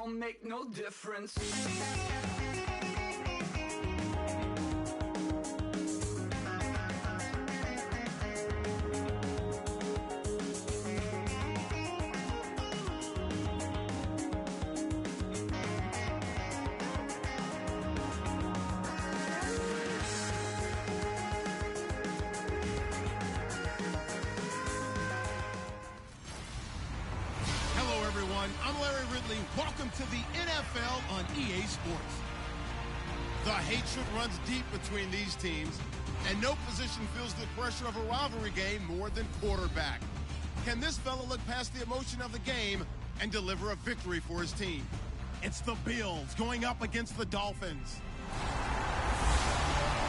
don't make no difference. I'm Larry Ridley. Welcome to the NFL on EA Sports. The hatred runs deep between these teams, and no position feels the pressure of a rivalry game more than quarterback. Can this fella look past the emotion of the game and deliver a victory for his team? It's the Bills going up against the Dolphins.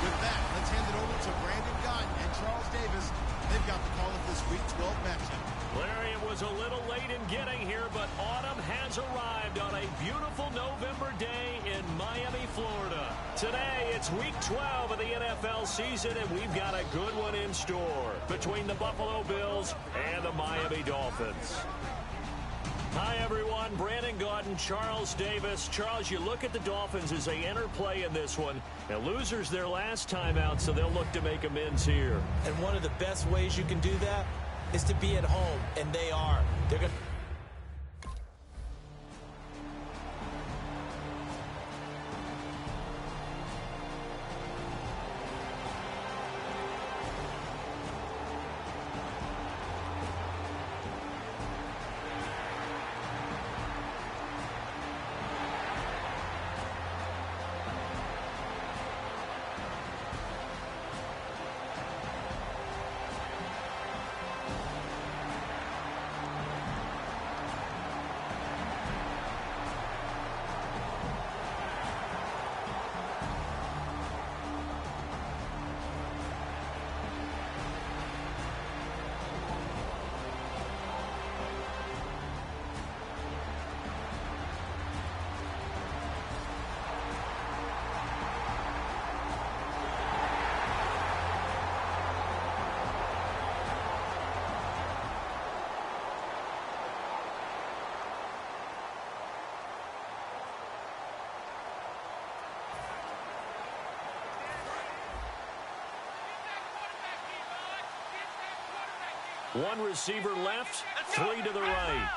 With that, let's hand it over to Brandon Gott and Charles Davis. They've got the call of this Week 12 matchup. Larry, it was a little late in getting here, but autumn has arrived on a beautiful November day in Miami, Florida. Today, it's Week 12 of the NFL season, and we've got a good one in store between the Buffalo Bills and the Miami Dolphins. Hi, everyone. Brandon Gaudin, Charles Davis. Charles, you look at the Dolphins as they enter play in this one. Now, losers their last time out, so they'll look to make amends here. And one of the best ways you can do that is to be at home, and they are. They're going to... One receiver left, three to the right.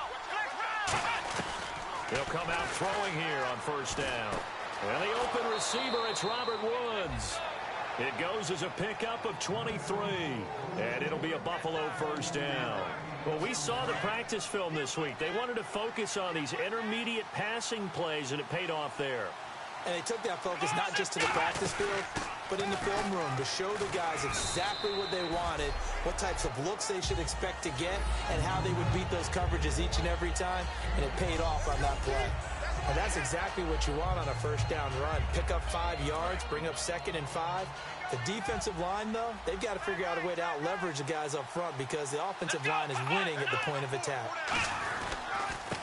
He'll come out throwing here on first down. And the open receiver, it's Robert Woods. It goes as a pickup of 23, and it'll be a Buffalo first down. Well, we saw the practice film this week. They wanted to focus on these intermediate passing plays, and it paid off there. And they took that focus not just to the practice field, but in the film room to show the guys exactly what they wanted, what types of looks they should expect to get, and how they would beat those coverages each and every time, and it paid off on that play. And that's exactly what you want on a first down run. Pick up 5 yards, bring up 2nd and 5. The defensive line, though, they've got to figure out a way to out-leverage the guys up front because the offensive line is winning at the point of attack.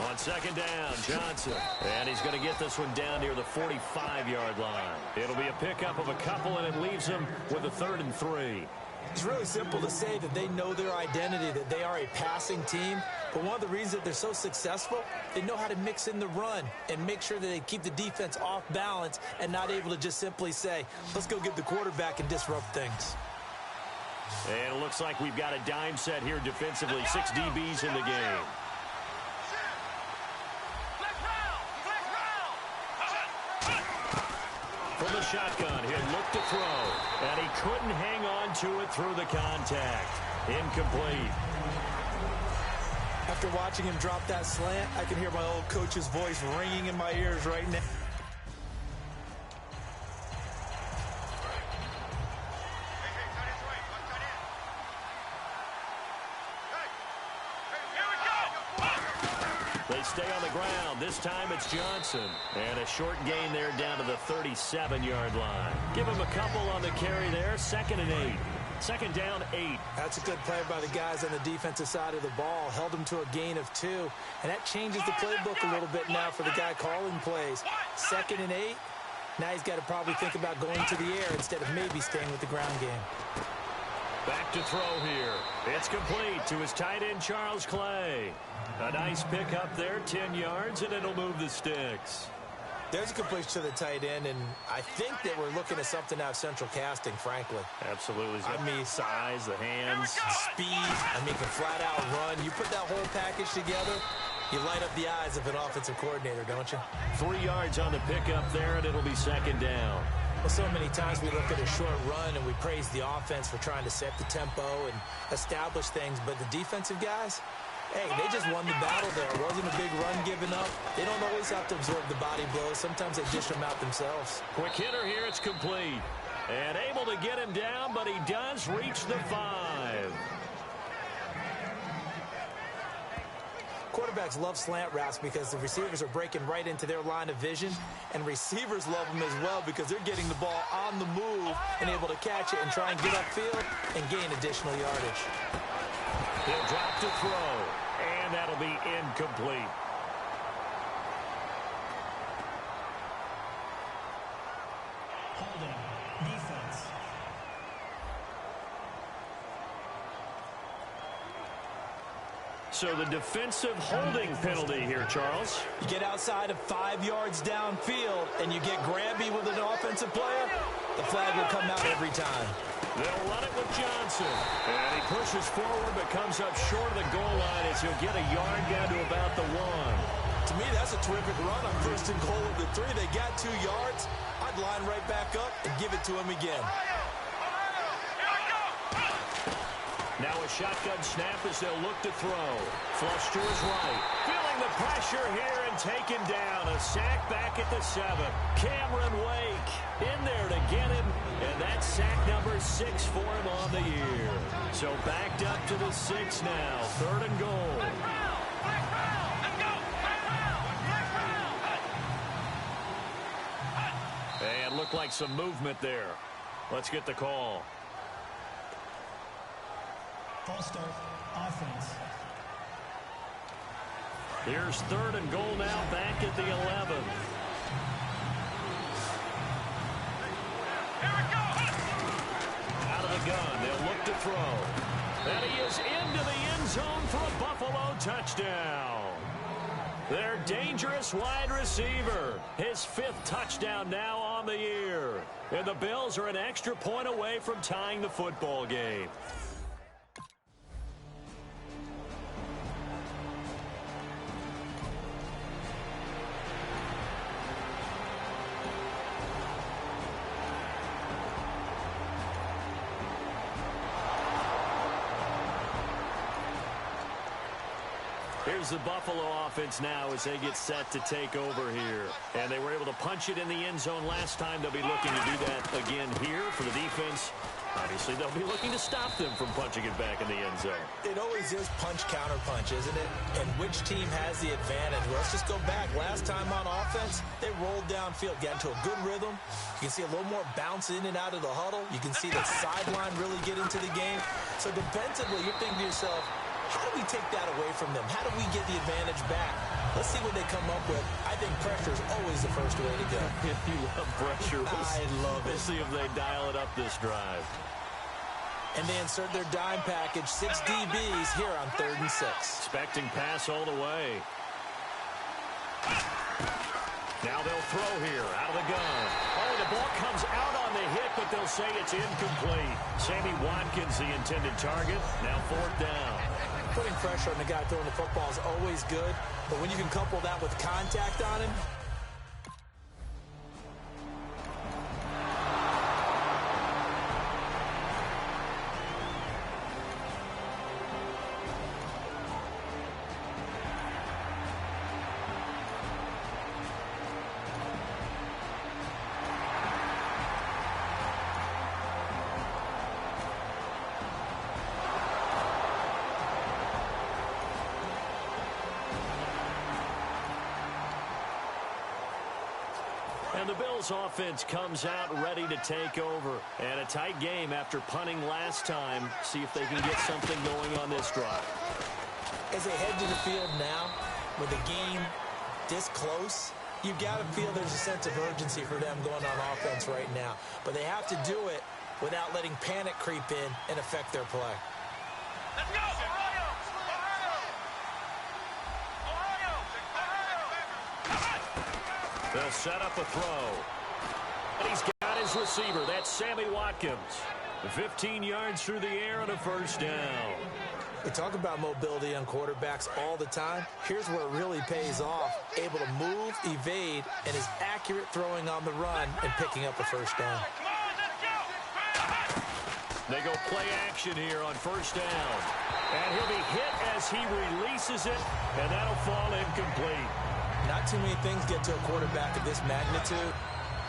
On second down, Johnson. And he's going to get this one down near the 45-yard line. It'll be a pickup of a couple, and it leaves him with a 3rd and 3. It's really simple to say that they know their identity, that they are a passing team. But one of the reasons that they're so successful, they know how to mix in the run and make sure that they keep the defense off balance and not able to just simply say, let's go get the quarterback and disrupt things. And it looks like we've got a dime set here defensively. 6 DBs in the game. From the shotgun, he'll look to throw. And he couldn't hang on to it through the contact. Incomplete. After watching him drop that slant, I can hear my old coach's voice ringing in my ears right now. They stay on the ground. This time it's Johnson. And a short gain there down to the 37-yard line. Give him a couple on the carry there. 2nd and 8. 2nd down, 8. That's a good play by the guys on the defensive side of the ball. Held them to a gain of 2. And that changes the playbook a little bit now for the guy calling plays. 2nd and 8. Now he's got to probably think about going to the air instead of maybe staying with the ground game. Back to throw here. It's complete to his tight end, Charles Clay. A nice pick up there, 10 yards, and it'll move the sticks. There's a completion to the tight end, and I think that we're looking at something out of central casting, frankly. Absolutely. I mean, size, the hands, speed. I mean, can flat out run. You put that whole package together, you light up the eyes of an offensive coordinator, don't you? 3 yards on the pickup there, and it'll be second down. Well, so many times we look at a short run and we praise the offense for trying to set the tempo and establish things, but the defensive guys, hey, they just won the battle there. It wasn't a big run given up. They don't always have to absorb the body blows. Sometimes they dish them out themselves. Quick hitter here. It's complete. And able to get him down, but he does reach the 5. Quarterbacks love slant routes because the receivers are breaking right into their line of vision, and receivers love them as well because they're getting the ball on the move and able to catch it and try and get upfield and gain additional yardage. He'll drop to throw, and that'll be incomplete. Holding. Defense. So the defensive holding penalty here, Charles. You get outside of 5 yards downfield and you get grabby with an offensive player, the flag will come out every time. They'll run it with Johnson. And he pushes forward but comes up short of the goal line as he'll get a yard down to about the 1. To me, that's a terrific run on 1st and goal of the 3. They got 2 yards. I'd line right back up and give it to him again. Now a shotgun snap as they'll look to throw. Flush to his right. Feeling the pressure here and taken down. A sack back at the 7. Cameron Wake in there to get him. And that's sack number 6 for him on the year. So backed up to the 6 now. 3rd and goal. And looked like some movement there. Let's get the call. False start. Offense. Here's 3rd and goal now, back at the 11. Out of the gun, they'll look to throw. And he is into the end zone for a Buffalo touchdown. Their dangerous wide receiver. His 5th touchdown now on the year. And the Bills are an extra point away from tying the football game. Here's the Buffalo offense now as they get set to take over here. And they were able to punch it in the end zone last time. They'll be looking to do that again here for the defense. Obviously, they'll be looking to stop them from punching it back in the end zone. It always is punch-counter-punch, isn't it? And which team has the advantage? Well, let's just go back. Last time on offense, they rolled downfield, got into a good rhythm. You can see a little more bounce in and out of the huddle. You can see the sideline really get into the game. So defensively, you're thinking to yourself, how do we take that away from them? How do we get the advantage back? Let's see what they come up with. I think pressure is always the first way to go. You love pressure. I love it. We'll see if they dial it up this drive. And they insert their dime package, 6 DBs here on 3rd and 6. Expecting pass all the way. Now they'll throw here out of the gun. Oh, the ball comes out on the hit, but they'll say it's incomplete. Sammy Watkins, the intended target. Now 4th down. Putting pressure on the guy throwing the football is always good, but when you can couple that with contact on him, And the Bills offense comes out ready to take over. And a tight game after punting last time. See if they can get something going on this drive. as they head to the field now, with the game this close, you've got to feel there's a sense of urgency for them going on offense right now. But they have to do it without letting panic creep in and affect their play. Let's go! They'll set up a throw. And he's got his receiver. That's Sammy Watkins. 15 yards through the air and a first down. We talk about mobility on quarterbacks all the time. Here's where it really pays off. Able to move, evade, and is accurate throwing on the run and picking up a first down. They go play action here on first down. And he'll be hit as he releases it, and that'll fall incomplete. Not too many things get to a quarterback of this magnitude,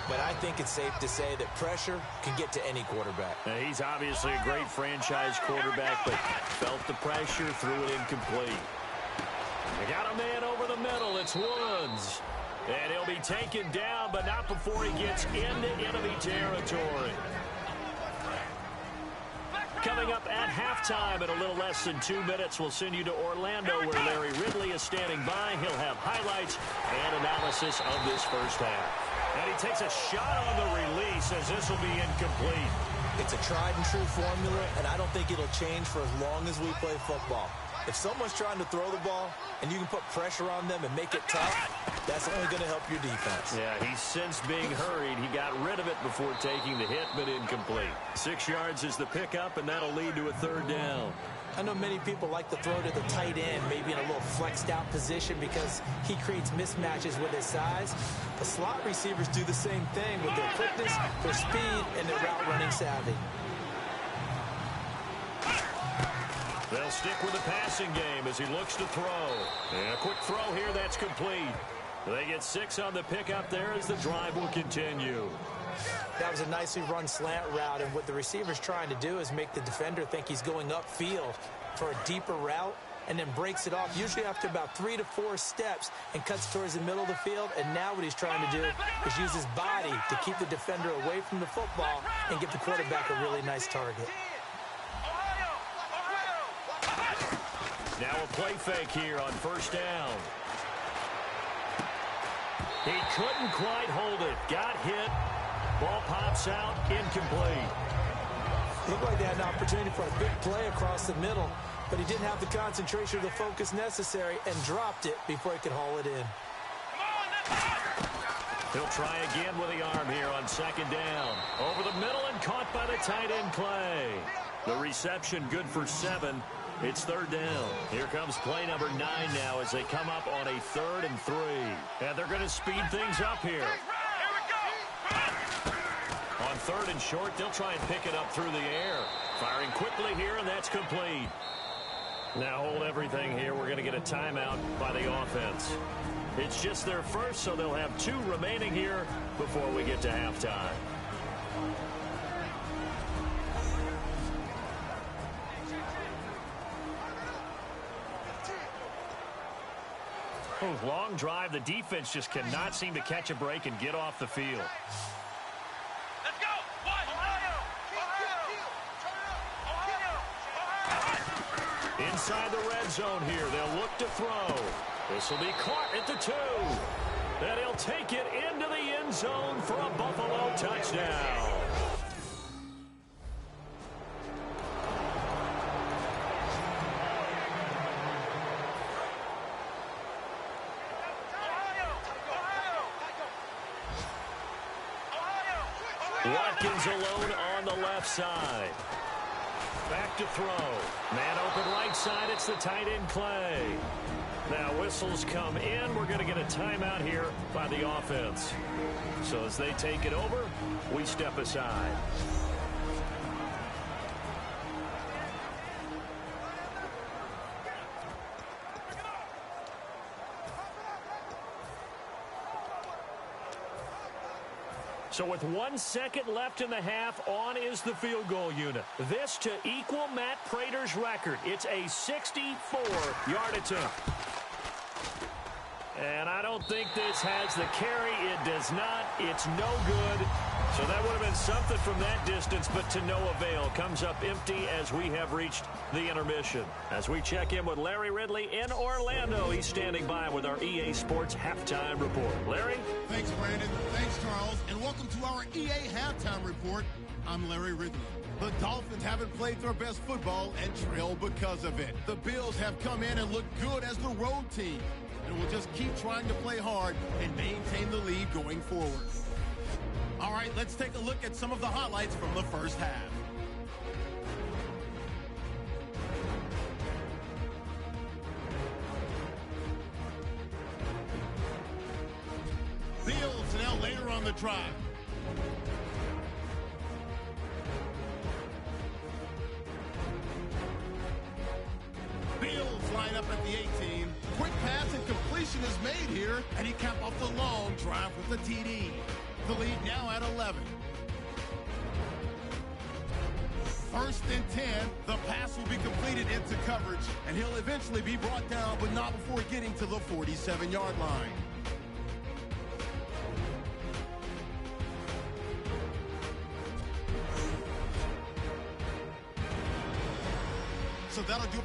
but I think it's safe to say that pressure can get to any quarterback. Now, he's obviously a great franchise quarterback, but felt the pressure, threw it incomplete. They got a man over the middle. It's Woods. And he'll be taken down, but not before he gets into enemy territory. Coming up at halftime in a little less than 2 minutes, we'll send you to Orlando where Larry Ridley is standing by. He'll have highlights and analysis of this first half. And he takes a shot on the release as this will be incomplete. It's a tried and true formula, and I don't think it'll change for as long as we play football. If someone's trying to throw the ball and you can put pressure on them and make it tough, that's only going to help your defense. Yeah, he's since being hurried. He got rid of it before taking the hit, but incomplete. 6 yards is the pickup, and that'll lead to a third down. I know many people like to throw to the tight end, maybe in a little flexed out position because he creates mismatches with his size. The slot receivers do the same thing with their quickness, their speed, and their route running savvy. They'll stick with the passing game as he looks to throw. And a quick throw here, that's complete. They get 6 on the pickup there as the drive will continue. That was a nicely run slant route, and what the receiver's trying to do is make the defender think he's going upfield for a deeper route and then breaks it off, usually after about 3 to 4 steps, and cuts towards the middle of the field. And now what he's trying to do is use his body to keep the defender away from the football and give the quarterback a really nice target. Now a play fake here on first down. He couldn't quite hold it. Got hit. Ball pops out. Incomplete. Looked like they had an opportunity for a big play across the middle, but he didn't have the concentration or the focus necessary and dropped it before he could haul it in. He'll try again with the arm here on second down. Over the middle and caught by the tight end Clay. The reception good for 7. It's third down. Here comes play number 9 now as they come up on a 3rd and 3. And they're going to speed things up here. On 3rd and short, they'll try and pick it up through the air. Firing quickly here, and that's complete. Now hold everything here. We're going to get a timeout by the offense. It's just their first, so they'll have 2 remaining here before we get to halftime. Long drive. The defense just cannot seem to catch a break and get off the field. Let's go! Inside the red zone here. They'll look to throw. This will be caught at the 2. And he'll take it into the end zone for a Buffalo touchdown. Watkins alone on the left side. Back to throw. Man open right side. It's the tight end Clay. Now whistles come in. We're going to get a timeout here by the offense. So as they take it over, we step aside. So with 1 second left in the half, on is the field goal unit. This to equal Matt Prater's record. It's a 64-yard attempt. And I don't think this has the carry. It does not. It's no good. So that would have been something from that distance, but to no avail. Comes up empty as we have reached the intermission. As we check in with Larry Ridley in Orlando, he's standing by with our EA Sports Halftime Report. Larry? Thanks, Brandon. Thanks, Charles. And welcome to our EA Halftime Report. I'm Larry Ridley. The Dolphins haven't played their best football and trail because of it. The Bills have come in and looked good as the road team, and will just keep trying to play hard and maintain the lead going forward. All right, let's take a look at some of the highlights from the first half. Bills now later on the drive. Bills line up at the 18. Quick pass and completion is made here, and he capped off the long drive with a TD. The lead now at 11. First and 10. The pass will be completed into coverage, and he'll eventually be brought down, but not before getting to the 47-yard line. So that'll do.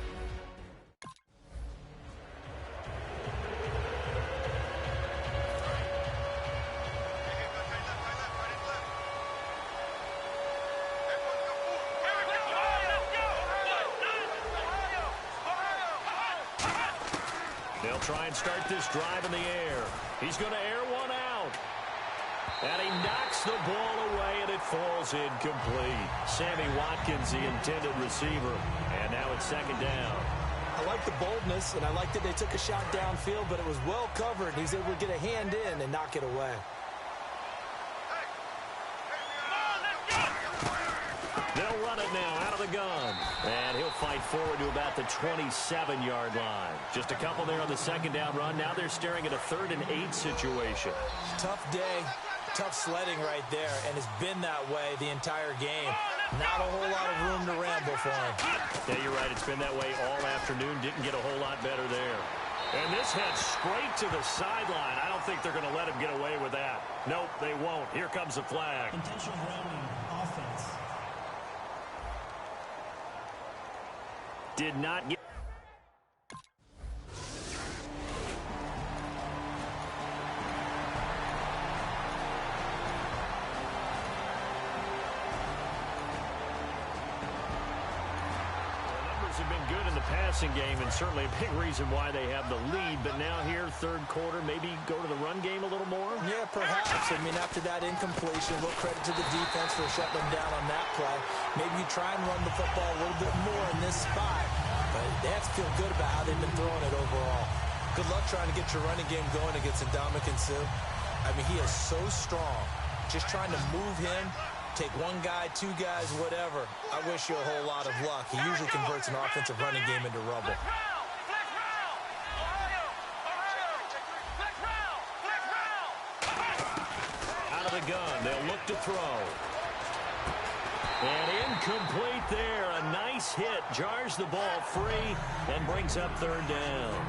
They'll try and start this drive in the air. He's going to air one out. And he knocks the ball away, and it falls incomplete. Sammy Watkins, the intended receiver. And now it's second down. I like the boldness, and I like that they took a shot downfield, but it was well covered. He's able to get a hand in and knock it away. They'll run it now out of the gun. And he'll fight forward to about the 27-yard line. Just a couple there on the second down run. Now they're staring at a 3rd and 8 situation. Tough day, tough sledding right there, and it's been that way the entire game. Not a whole lot of room to ramble for him. Yeah, you're right. It's been that way all afternoon. Didn't get a whole lot better there. And this heads straight to the sideline. I don't think they're going to let him get away with that. Nope, they won't. Here comes the flag. Intentional grounding, offense. Did not get... have been good in the passing game, and certainly a big reason why they have the lead. But now here, third quarter, maybe go to the run game a little more? Yeah, perhaps. I mean, after that incompletion, a little credit to the defense for shutting them down on that play. Maybe you try and run the football a little bit more in this spot. But they have to feel good about how they've been throwing it overall. Good luck trying to get your running game going against Ndamukong Suh. I mean, he is so strong. Just trying to move him, take one guy, two guys, whatever. I wish you a whole lot of luck. He usually converts an offensive running game into rubble. Out of the gun, they'll look to throw. And incomplete there. A nice hit. Jars the ball free and brings up 3rd down.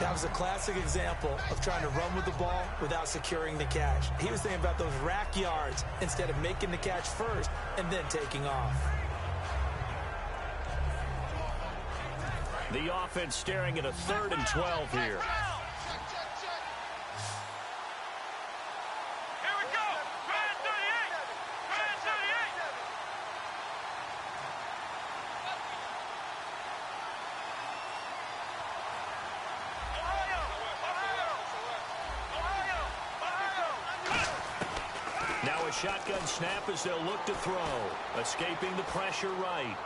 That was a classic example of trying to run with the ball without securing the catch. He was thinking about those rack yards instead of making the catch first and then taking off. The offense staring at a 3rd and 12 here. Now a shotgun snap as they'll look to throw. Escaping the pressure right.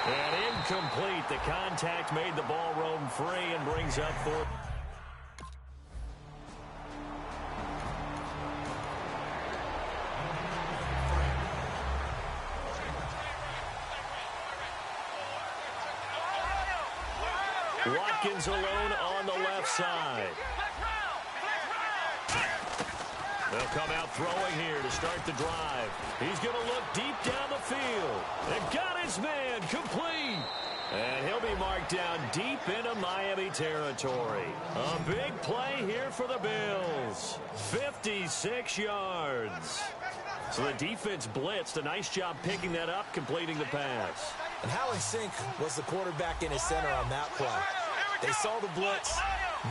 And incomplete. The contact made the ball roam free and brings up 4th. Watkins alone on the left side. They'll come out throwing here to start the drive. He's going to look deep down the field. And got his man complete. And he'll be marked down deep into Miami territory. A big play here for the Bills. 56 yards. So the defense blitzed. A nice job picking that up, completing the pass. And how in sync was the quarterback in his center on that play? They saw the blitz,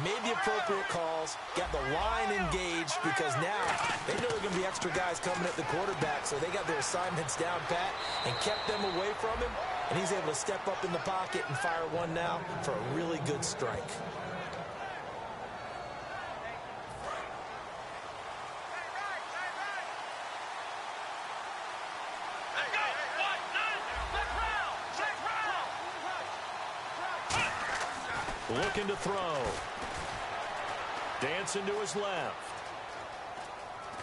made the appropriate calls, got the line engaged, because now they know there are going to be extra guys coming at the quarterback, so they got their assignments down pat and kept them away from him, and he's able to step up in the pocket and fire one now for a really good strike. Looking to throw. Dancing to his left.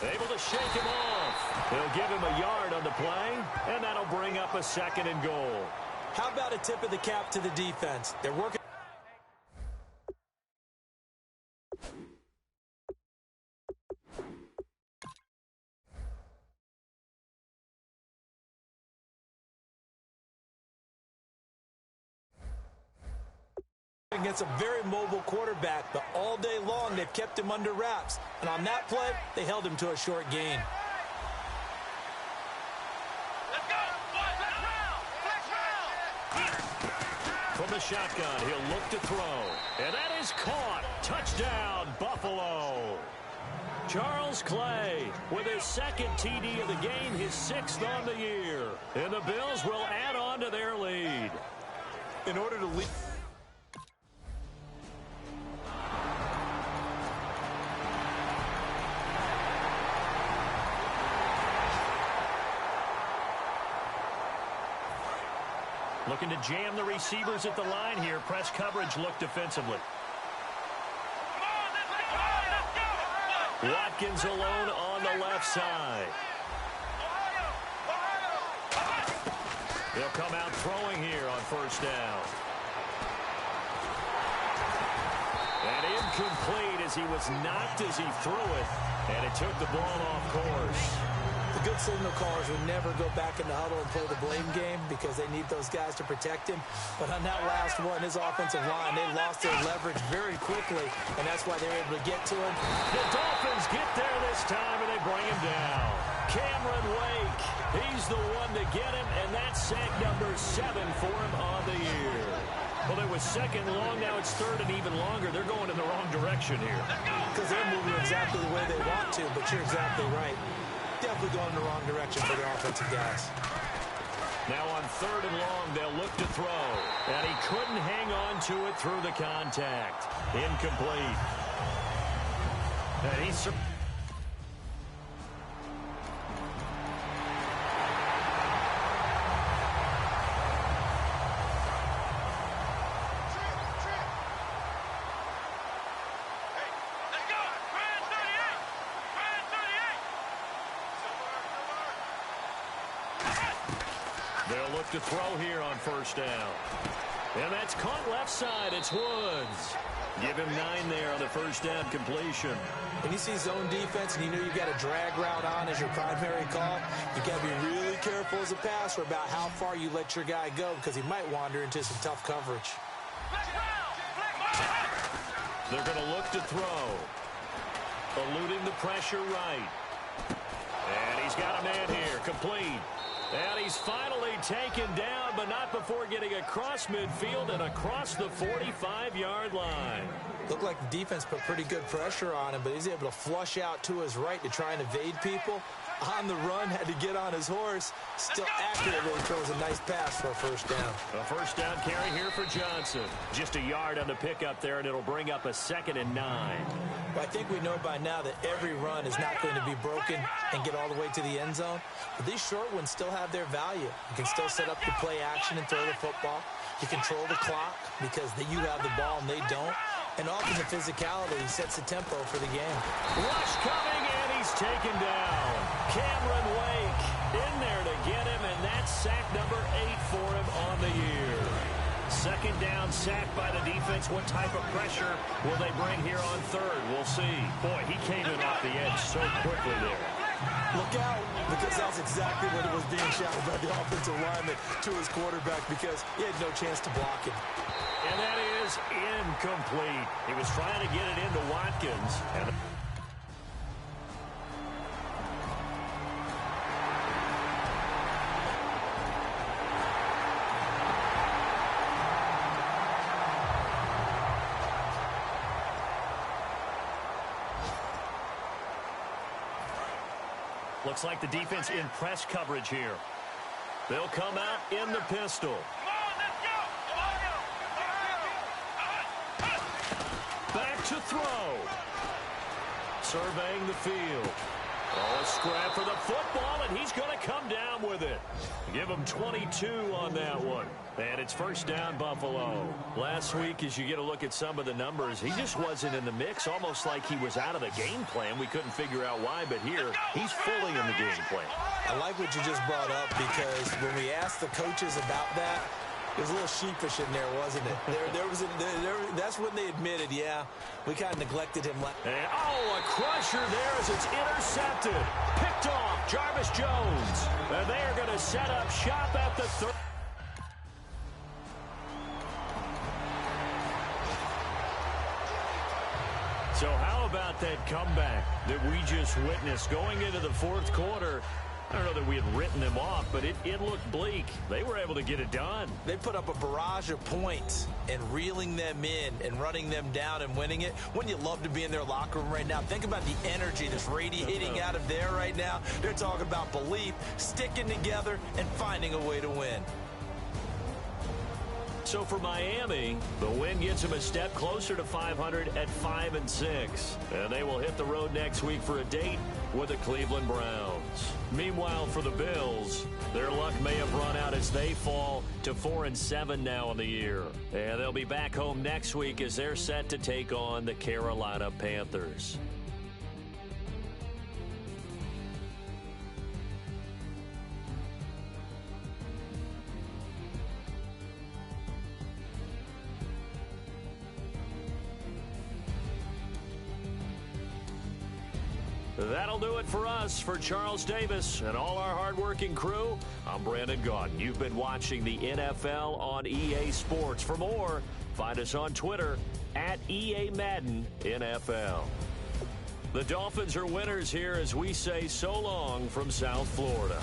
Able to shake him off. They'll give him a yard on the play, and that'll bring up a 2nd and goal. How about a tip of the cap to the defense? They're working against a very mobile quarterback, but all day long they've kept him under wraps. And on that play, they held him to a short gain. From the shotgun, he'll look to throw. And that is caught. Touchdown, Buffalo. Charles Clay with his 2nd TD of the game, his 6th on the year. And the Bills will add on to their lead. In order to lead... Looking to jam the receivers at the line here. Press coverage look defensively. Watkins alone on the left side. He'll come out throwing here on 1st down. And incomplete as he was knocked as he threw it. And it took the ball off course. The good signal callers would never go back in the huddle and play the blame game because they need those guys to protect him. But on that last one, his offensive line, they lost their leverage very quickly, and that's why they were able to get to him. The Dolphins get there this time, and they bring him down. Cameron Wake, he's the one to get him, and that's sack number 7 for him on the year. Well, it was 2nd long, now it's 3rd and even longer. They're going in the wrong direction here. Because they're moving exactly the way they want to, but you're exactly right. Definitely going in the wrong direction for the offensive guys. Now on 3rd and long, they'll look to throw. And he couldn't hang on to it through the contact. Incomplete. And he's... They'll look to throw here on 1st down. And that's caught left side. It's Woods. Give him 9 there on the 1st down completion. When you see zone defense and you know you've got a drag route on as your primary call, you've got to be really careful as a passer about how far you let your guy go because he might wander into some tough coverage. They're going to look to throw. Eluding the pressure right. And he's got a man here. Complete. And he's finally taken down, but not before getting across midfield and across the 45-yard line. Looked like the defense put pretty good pressure on him, but he's able to flush out to his right to try and evade people. On the run, had to get on his horse. Still accurately throws a nice pass for a 1st down. A 1st down carry here for Johnson. Just a yard on the pickup there, and it'll bring up a 2nd and 9. Well, I think we know by now that every run is not going to be broken and get all the way to the end zone. But these short ones still have their value. You can still set up the play action and throw the football. You control the clock because you have the ball and they don't. And often the physicality sets the tempo for the game. Rush coming, and he's taken down. Cameron Wake in there to get him, and that's sack number 8 for him on the year. 2nd down sack by the defense. What type of pressure will they bring here on 3rd? We'll see. Boy, he came in off the edge so quickly there. Look out, because that's exactly what it was being shouted by the offensive lineman to his quarterback because he had no chance to block him. And that is incomplete. He was trying to get it into Watkins. And Looks like the defense in press coverage here. They'll come out in the pistol. Back to throw. Surveying the field. Oh, a scrap for the football, and he's going to come down with it. Give him 22 on that one. And it's first down, Buffalo. Last week, as you get a look at some of the numbers, he just wasn't in the mix, almost like he was out of the game plan. We couldn't figure out why, but here, he's fully in the game plan. I like what you just brought up, because when we asked the coaches about that, it was a little sheepish in there, wasn't it? That's when they admitted, yeah, we kind of neglected him. And, a crusher there as it's intercepted. Picked off Jarvis Jones. And they are going to set up shop at the third. So how about that comeback that we just witnessed going into the fourth quarter? I don't know that we had written them off, but it looked bleak. They were able to get it done. They put up a barrage of points, and reeling them in and running them down and winning it. Wouldn't you love to be in their locker room right now? Think about the energy that's radiating out of there right now. They're talking about belief, sticking together, and finding a way to win. So for Miami, the win gets them a step closer to 500 at 5-6. And they will hit the road next week for a date with the Cleveland Browns. Meanwhile, for the Bills, their luck may have run out as they fall to 4-7 now in the year. And they'll be back home next week as they're set to take on the Carolina Panthers. That'll do it for us. For Charles Davis and all our hardworking crew, I'm Brandon Gaudin. You've been watching the NFL on EA Sports. For more, find us on Twitter at EA Madden NFL. The Dolphins are winners here as we say so long from South Florida.